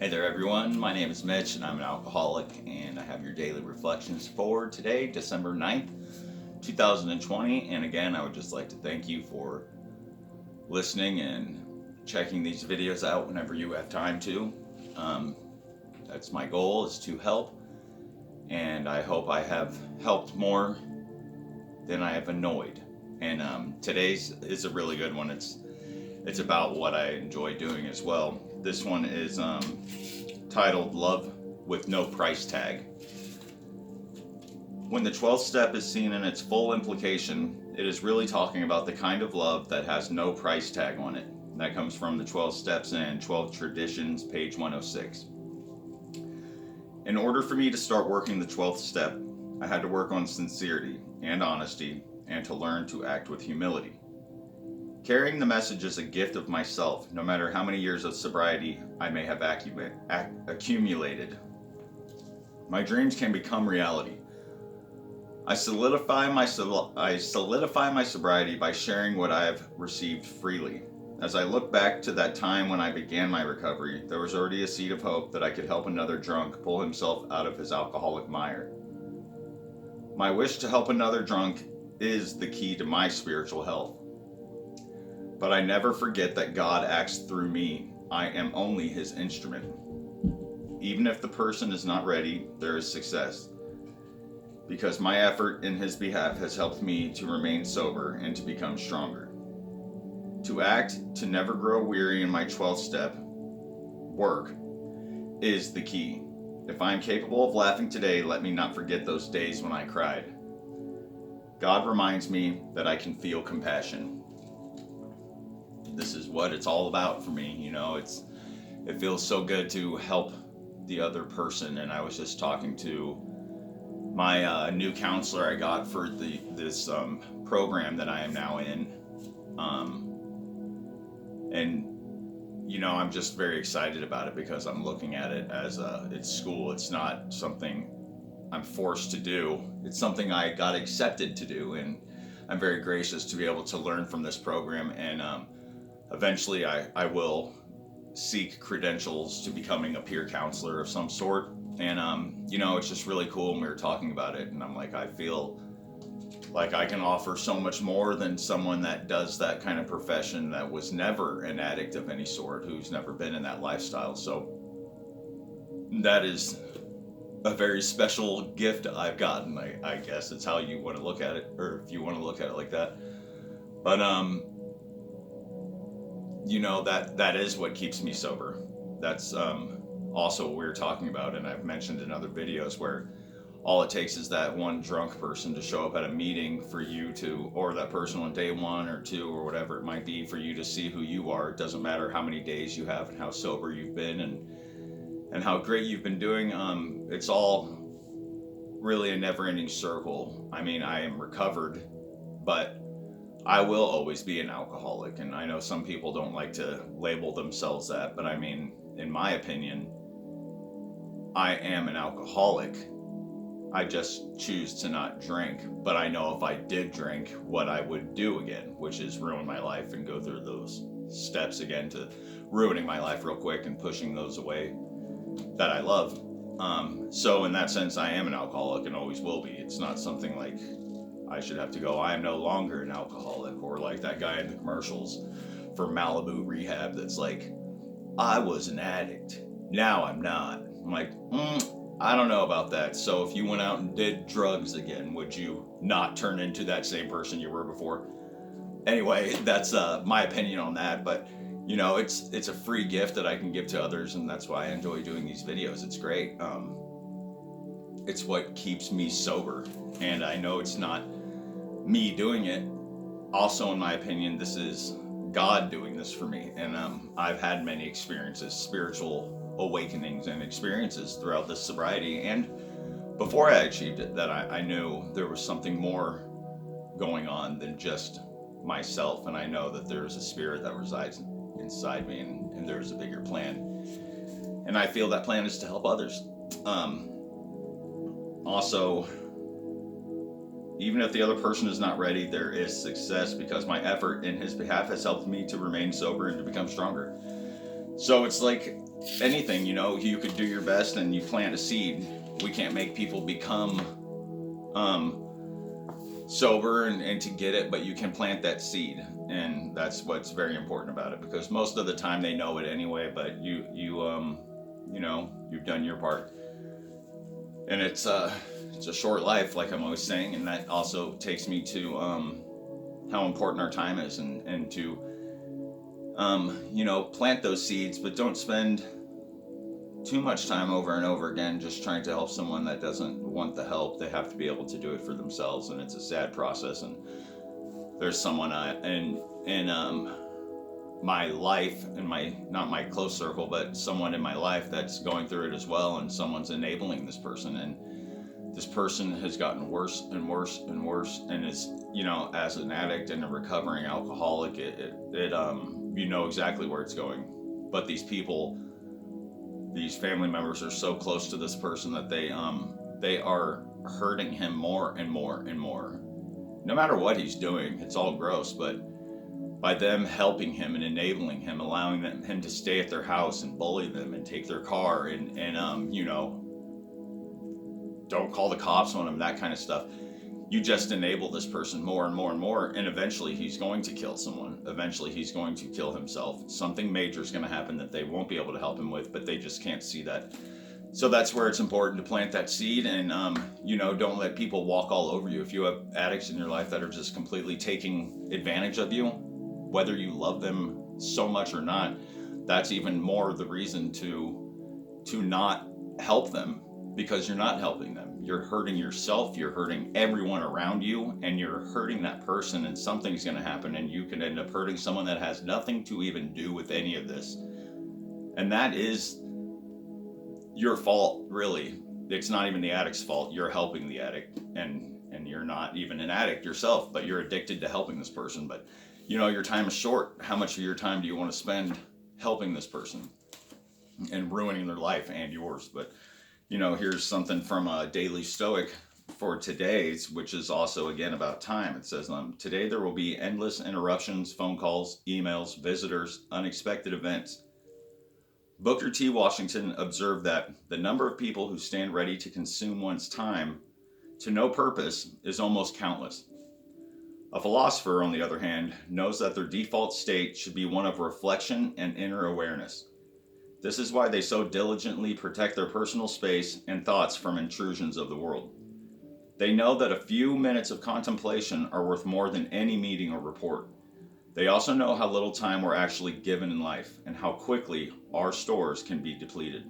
Hey there, everyone. My name is Mitch, and I'm an alcoholic, and I have your daily reflections for today, December 9th, 2020. And again, I would just like to thank you for listening and checking these videos out whenever you have time to. Um, that's my goal, is to help, and I hope I have helped more than I have annoyed. And today's is a really good one. It's about what I enjoy doing as well. This one is titled Love with No Price Tag. When the 12th step is seen in its full implication, it is really talking about the kind of love that has no price tag on it. That comes from the 12 Steps and 12 Traditions, page 106. In order for me to start working the 12th step, I had to work on sincerity and honesty and to learn to act with humility. Carrying the message is a gift of myself, no matter how many years of sobriety I may have accumulated. My dreams can become reality. I solidify my sobriety by sharing what I have received freely. As I look back to that time when I began my recovery, there was already a seed of hope that I could help another drunk pull himself out of his alcoholic mire. My wish to help another drunk is the key to my spiritual health. But I never forget that God acts through me. I am only his instrument. Even if the person is not ready, there is success. Because my effort in his behalf has helped me to remain sober and to become stronger. To act, to never grow weary in my 12th step, work, is the key. If I am capable of laughing today, let me not forget those days when I cried. God reminds me that I can feel compassion. This is what it's all about for me. It feels so good to help the other person. And I was just talking to my new counselor I got for this program that I am now in, and I'm just very excited about it because I'm looking at it as it's school. It's not something I'm forced to do. It's something I got accepted to do, and I'm very gracious to be able to learn from this program. And eventually I will seek credentials to becoming a peer counselor of some sort. And it's just really cool. And we were talking about it, and I'm like, I feel like I can offer so much more than someone that does that kind of profession, that was never an addict of any sort, who's never been in that lifestyle. So that is a very special gift I've gotten. I guess it's how you want to look at it, or if you want to look at it like that. But that is what keeps me sober. That's also what we were talking about, and I've mentioned in other videos, where all it takes is that one drunk person to show up at a meeting for you to, or that person on day 1 or 2 or whatever it might be, for you to see who you are. It doesn't matter how many days you have and how sober you've been and how great you've been doing. It's all really a never-ending circle. I mean, I am recovered, but I will always be an alcoholic. And I know some people don't like to label themselves that, but I mean, in my opinion, I am an alcoholic. I just choose to not drink. But I know if I did drink, what I would do again, which is ruin my life and go through those steps again to ruining my life real quick and pushing those away that I love. So in that sense, I am an alcoholic and always will be. It's not something like I should have to go, I am no longer an alcoholic, or like that guy in the commercials for Malibu Rehab that's like, I was an addict, now I'm not. I'm like, I don't know about that. So if you went out and did drugs again, would you not turn into that same person you were before? Anyway, that's my opinion on that. But it's a free gift that I can give to others, and that's why I enjoy doing these videos. It's great. It's what keeps me sober, and I know it's not me doing it. Also, in my opinion, this is God doing this for me. And I've had many experiences, spiritual awakenings and experiences throughout this sobriety. And before I achieved it, that I knew there was something more going on than just myself. And I know that there's a spirit that resides inside me, and there's a bigger plan. And I feel that plan is to help others. Also, even if the other person is not ready, there is success, because my effort in his behalf has helped me to remain sober and to become stronger. So it's like anything, you could do your best and you plant a seed. We can't make people become um, sober and to get it, but you can plant that seed, and that's what's very important about it. Because most of the time they know it anyway, but you've done your part, and it's a short life, like I'm always saying, and that also takes me to how important our time is, and to plant those seeds, but don't spend too much time over and over again just trying to help someone that doesn't want the help. They have to be able to do it for themselves, and it's a sad process. And there's someone in my life, in my not my close circle, but someone in my life that's going through it as well, and someone's enabling this person, and this person has gotten worse and worse and worse, and is, as an addict and a recovering alcoholic, you know exactly where it's going. But these family members are so close to this person that they are hurting him more and more and more. No matter what he's doing, it's all gross, but by them helping him and enabling him, allowing him to stay at their house and bully them and take their car and don't call the cops on him, that kind of stuff. You just enable this person more and more and more, and eventually he's going to kill someone. Eventually he's going to kill himself. Something major is going to happen that they won't be able to help him with, but they just can't see that. So that's where it's important to plant that seed, and don't let people walk all over you. If you have addicts in your life that are just completely taking advantage of you, whether you love them so much or not, that's even more the reason to not help them, because you're not helping them. You're hurting yourself, you're hurting everyone around you, and you're hurting that person, and something's going to happen, and you can end up hurting someone that has nothing to even do with any of this. And that is your fault, really. It's not even the addict's fault. You're helping the addict, and you're not even an addict yourself, but you're addicted to helping this person. But your time is short. How much of your time do you want to spend helping this person and ruining their life and yours? But here's something from a Daily Stoic for today's, which is also again about time. It says, today there will be endless interruptions, phone calls, emails, visitors, unexpected events. Booker T. Washington observed that the number of people who stand ready to consume one's time to no purpose is almost countless. A philosopher, on the other hand, knows that their default state should be one of reflection and inner awareness. This is why they so diligently protect their personal space and thoughts from intrusions of the world. They know that a few minutes of contemplation are worth more than any meeting or report. They also know how little time we're actually given in life and how quickly our stores can be depleted.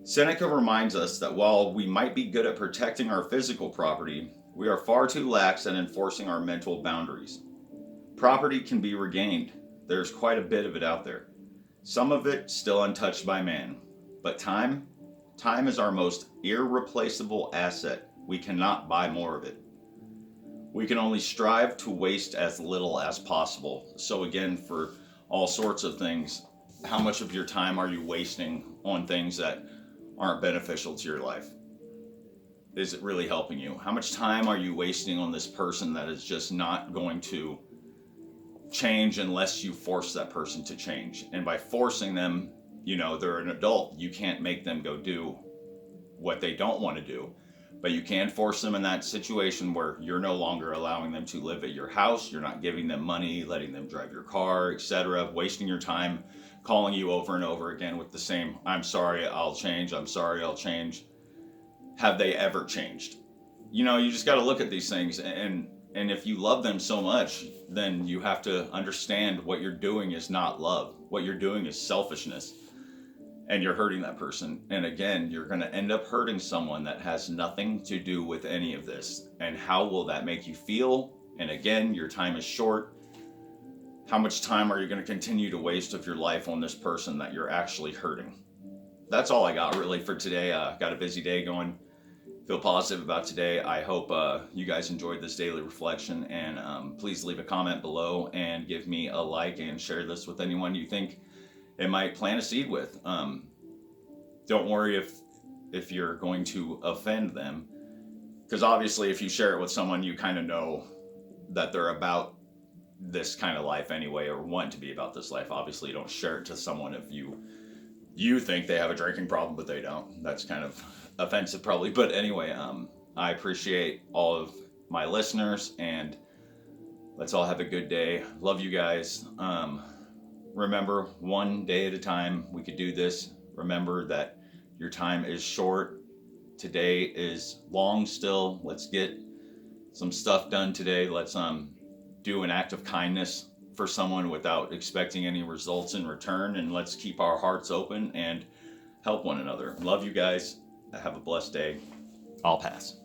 Seneca reminds us that while we might be good at protecting our physical property, we are far too lax at enforcing our mental boundaries. Property can be regained. There's quite a bit of it out there. Some of it still untouched by man. But time is our most irreplaceable asset. We cannot buy more of it. We can only strive to waste as little as possible. So again, for all sorts of things, how much of your time are you wasting on things that aren't beneficial to your life? Is it really helping you? How much time are you wasting on this person that is just not going to change unless you force that person to change? And by forcing them, they're an adult. You can't make them go do what they don't want to do. But you can force them in that situation where you're no longer allowing them to live at your house. You're not giving them money, letting them drive your car, etc., wasting your time calling you over and over again with the same, I'm sorry, I'll change, I'm sorry, I'll change. Have they ever changed? You just got to look at these things, and if you love them so much, then you have to understand what you're doing is not love. What you're doing is selfishness. And you're hurting that person. And again, you're going to end up hurting someone that has nothing to do with any of this. And how will that make you feel? And again, your time is short. How much time are you going to continue to waste of your life on this person that you're actually hurting? That's all I got really for today. Got a busy day going. Feel positive about today. I hope you guys enjoyed this daily reflection. And please leave a comment below and give me a like and share this with anyone you think it might plant a seed with. Don't worry if you're going to offend them, because obviously if you share it with someone you kind of know that they're about this kind of life anyway, or want to be about this life. Obviously, don't share it to someone if you think they have a drinking problem, but they don't. That's kind of offensive, probably. But anyway, I appreciate all of my listeners, and let's all have a good day. Love you guys. Remember, one day at a time, we could do this. Remember that your time is short. Today is long still. Let's get some stuff done today. Let's do an act of kindness for someone without expecting any results in return, and let's keep our hearts open and help one another. Love you guys. Have a blessed day. I'll pass.